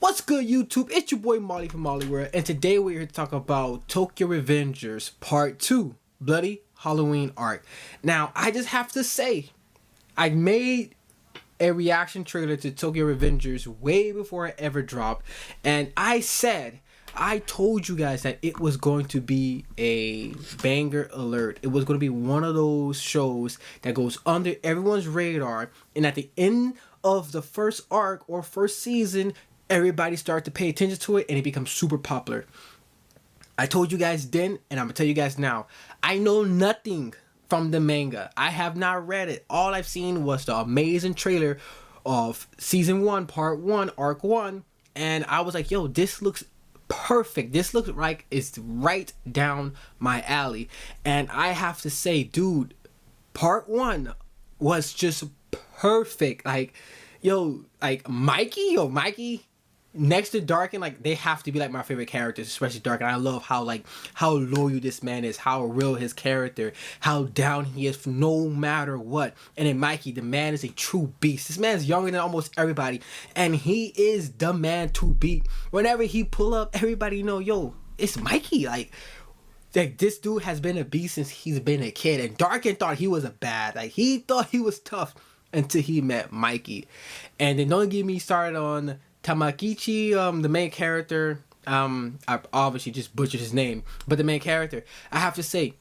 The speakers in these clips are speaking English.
What's good, YouTube? It's your boy Molly from Molly World, and today we're here to talk about Tokyo Revengers Part 2, Bloody Halloween Arc. Now, I just have to say, I made a reaction trailer to Tokyo Revengers way before it ever dropped, and I told you guys that it was going to be a banger alert. It was going to be one of those shows that goes under everyone's radar, and at the end of the first arc or first season, everybody started to pay attention to it and it becomes super popular. I told you guys then, and I'm gonna tell you guys now, I know nothing from the manga. I have not read it. All I've seen was the amazing trailer of season 1, part 1, arc 1, and I was like, yo, this looks perfect. This looks like it's right down my alley. And I have to say, dude, part 1 was just perfect. Like, Mikey next to Darken, like, they have to be like my favorite characters, especially Darken. I love how loyal this man is, how real his character, how down he is for no matter what. And then Mikey, the man is a true beast. This man's younger than almost everybody, and he is the man to beat. Whenever he pull up, everybody know, yo, it's Mikey. Like this dude has been a beast since he's been a kid. And Darken thought he was he thought he was tough until he met Mikey. And then don't get me started on Tamakichi, the main character. I obviously just butchered his name, but the main character, I have to say,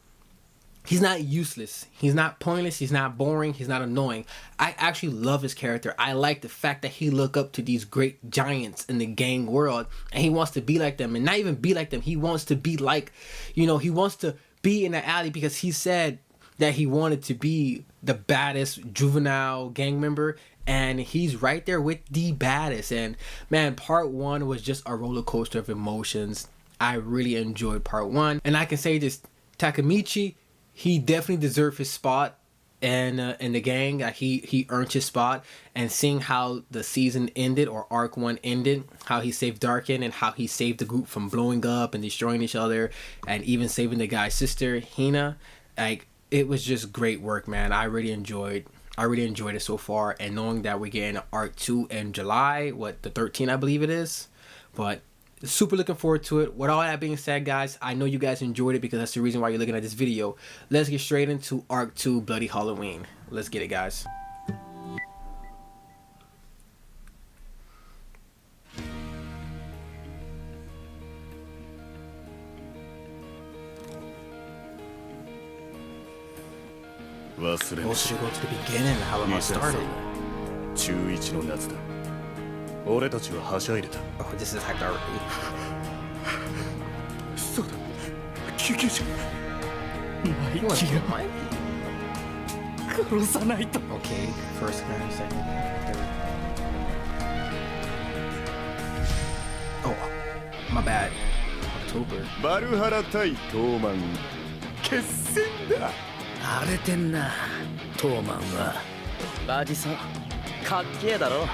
he's not useless, he's not pointless, he's not boring, he's not annoying. I actually love his character. I like the fact that he look up to these great giants in the gang world, and he wants to be like them, and not even be like them, he wants to be like, he wants to be in the alley, because he said that he wanted to be the baddest juvenile gang member, and he's right there with the baddest. And man, part 1 was just a roller coaster of emotions. I really enjoyed part 1, and I can say this, Takemichi, he definitely deserved his spot in the gang. He earned his spot. And seeing how the season ended, or arc 1 ended, how he saved Darken, and how he saved the group from blowing up and destroying each other, and even saving the guy's sister Hina, like, it was just great work, man. I really enjoyed it so far, and knowing that we're getting arc 2 in July, the 13th, I believe it is. But super looking forward to it. With all that being said, guys, I know you guys enjoyed it, because that's the reason why you're looking at this video. Let's get straight into arc 2, Bloody Halloween. Let's get it, guys. Oh, should we go to the beginning, how it all started? Oh, this is hyped already. Okay, first guy, second guy, third. Oh, my bad. October. 荒れてんなトーマンはバジさんかっけえだろ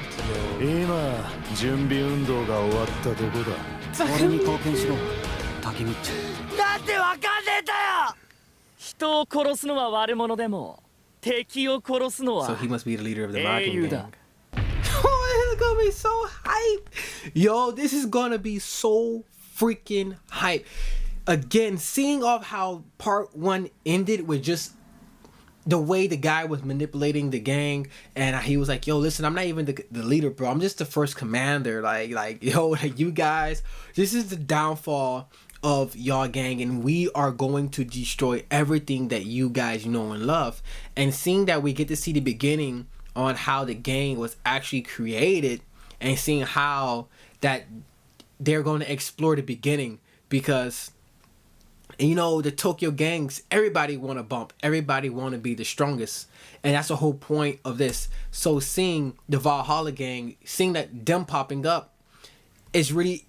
今準備運動が終わったとこだ俺に貢献しろタケミッチなんでわかんねえんだよ人を殺すのは悪者でも敵を殺すのは So he must be the leader of the mocking gang. Oh, this is gonna be so hype. Yo, this is gonna be so freaking hype. Again, seeing off how part 1 ended with just the way the guy was manipulating the gang, and he was like, yo, listen, I'm not even the leader, bro, I'm just the first commander, you guys, this is the downfall of y'all gang, and we are going to destroy everything that you guys know and love. And seeing that we get to see the beginning on how the gang was actually created, and seeing how that they're going to explore the beginning, because the Tokyo gangs, everybody want to bump, everybody want to be the strongest, and that's the whole point of this. So seeing the Valhalla gang, seeing that them popping up, it's really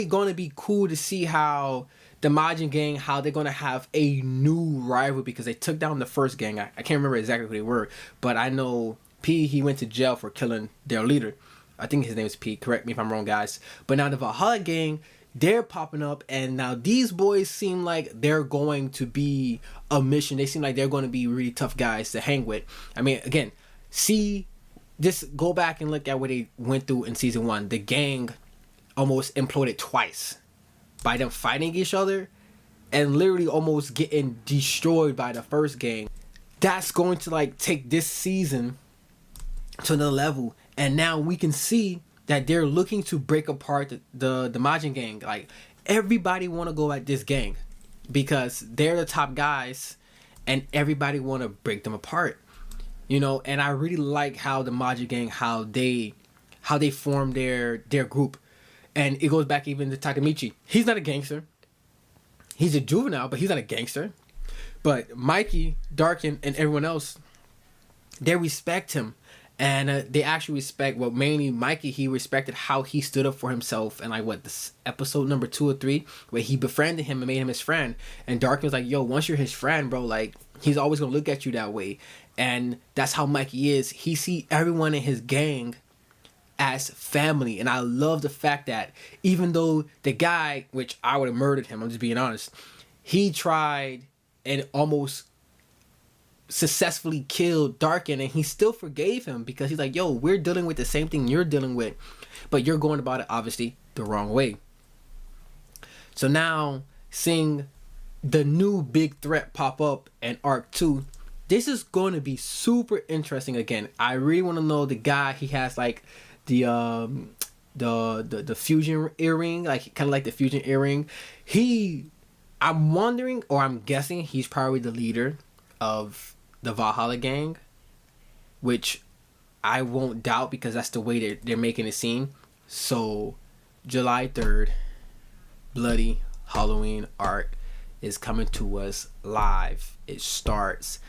going to be cool to see how the Majin gang, how they're going to have a new rival, because they took down the first gang. I can't remember exactly who they were, but I know P, he went to jail for killing their leader. I think his name is P, correct me if I'm wrong, guys. But now the Valhalla gang, they're popping up, and now these boys seem like they're going to be a mission. They seem like they're going to be really tough guys to hang with. I mean, again, just go back and look at what they went through in season 1. The gang almost imploded twice by them fighting each other and literally almost getting destroyed by the first gang. That's going to like take this season to another level, and now we can see that they're looking to break apart the Majin gang. Like, everybody want to go at this gang because they're the top guys, and everybody want to break them apart, you know. And I really like how the Majin gang, how they form their group. And it goes back even to Takemichi. He's not a gangster. He's a juvenile, but he's not a gangster. But Mikey, Darkin, and everyone else, they respect him. And they actually respect, well, mainly Mikey, he respected how he stood up for himself. And like, what, this episode number 2 or 3, where he befriended him and made him his friend. And Darkin was like, yo, once you're his friend, bro, like, he's always going to look at you that way. And that's how Mikey is. He see everyone in his gang as family. And I love the fact that even though the guy, which I would have murdered him, I'm just being honest, he tried and almost successfully killed Darkin, and he still forgave him because he's like, yo, we're dealing with the same thing you're dealing with, but you're going about it obviously the wrong way. So now seeing the new big threat pop up in Arc 2, this is going to be super interesting. Again, I really want to know the guy. He has like the fusion earring, like kind of like the fusion earring. I'm wondering, or I'm guessing, he's probably the leader of the Valhalla gang, which I won't doubt because that's the way they're making it seem. So July 3rd, Bloody Halloween arc is coming to us live. It starts.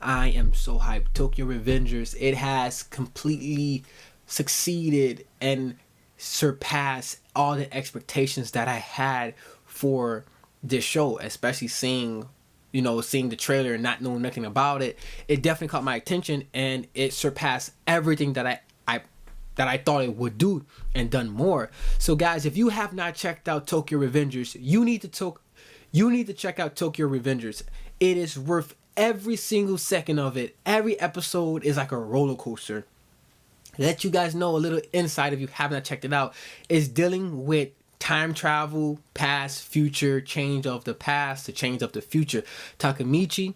I am so hyped. Tokyo Revengers, it has completely succeeded and surpassed all the expectations that I had for this show, especially seeing the trailer and not knowing nothing about it. It definitely caught my attention, and it surpassed everything that I thought it would do and done more. So guys, if you have not checked out Tokyo Revengers, you need to check out Tokyo Revengers. It is worth every single second of it. Every episode is like a roller coaster. Let you guys know a little insight if you have not checked it out. It's dealing with time travel, past, future, change of the past to change of the future. Takemichi,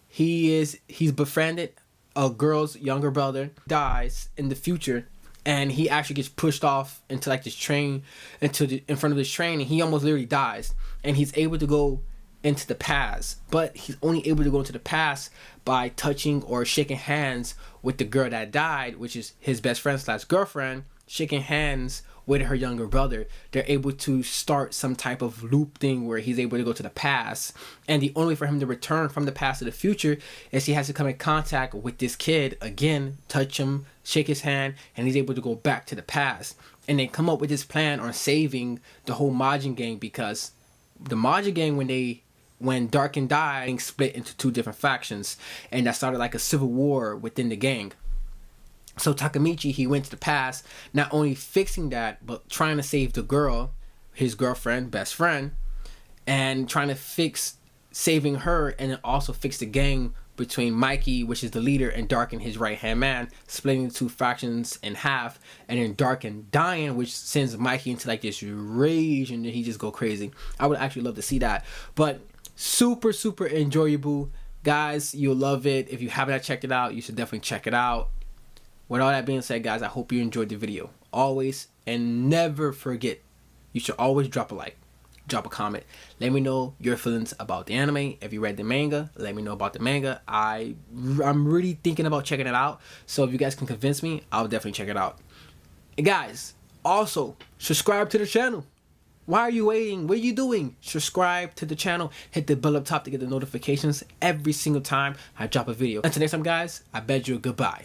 he's befriended a girl's younger brother, dies in the future, and he actually gets pushed off into like this train, in front of this train, and he almost literally dies. And he's able to go into the past, but he's only able to go into the past by touching or shaking hands with the girl that died, which is his best friend / girlfriend, shaking hands with her younger brother. They're able to start some type of loop thing where he's able to go to the past, and the only way for him to return from the past to the future is he has to come in contact with this kid again, touch him, shake his hand, and he's able to go back to the past. And they come up with this plan on saving the whole Majin gang, because the Majin gang, when Darkin died, split into 2 different factions, and that started like a civil war within the gang. So Takemichi, he went to the past, not only fixing that, but trying to save the girl, his girlfriend, best friend, and trying to saving her, and then also fix the gang between Mikey, which is the leader, and Darkin, his right-hand man, splitting the 2 factions in half, and then Darkin dying, which sends Mikey into like this rage, and then he just go crazy. I would actually love to see that. But super, super enjoyable. Guys, you'll love it. If you haven't checked it out, you should definitely check it out. With all that being said, guys, I hope you enjoyed the video. Always and never forget, you should always drop a like, drop a comment. Let me know your feelings about the anime. If you read the manga, let me know about the manga. I'm really thinking about checking it out. So if you guys can convince me, I'll definitely check it out. And guys, also subscribe to the channel. Why are you waiting? What are you doing? Subscribe to the channel. Hit the bell up top to get the notifications every single time I drop a video. Until next time, guys, I bid you goodbye.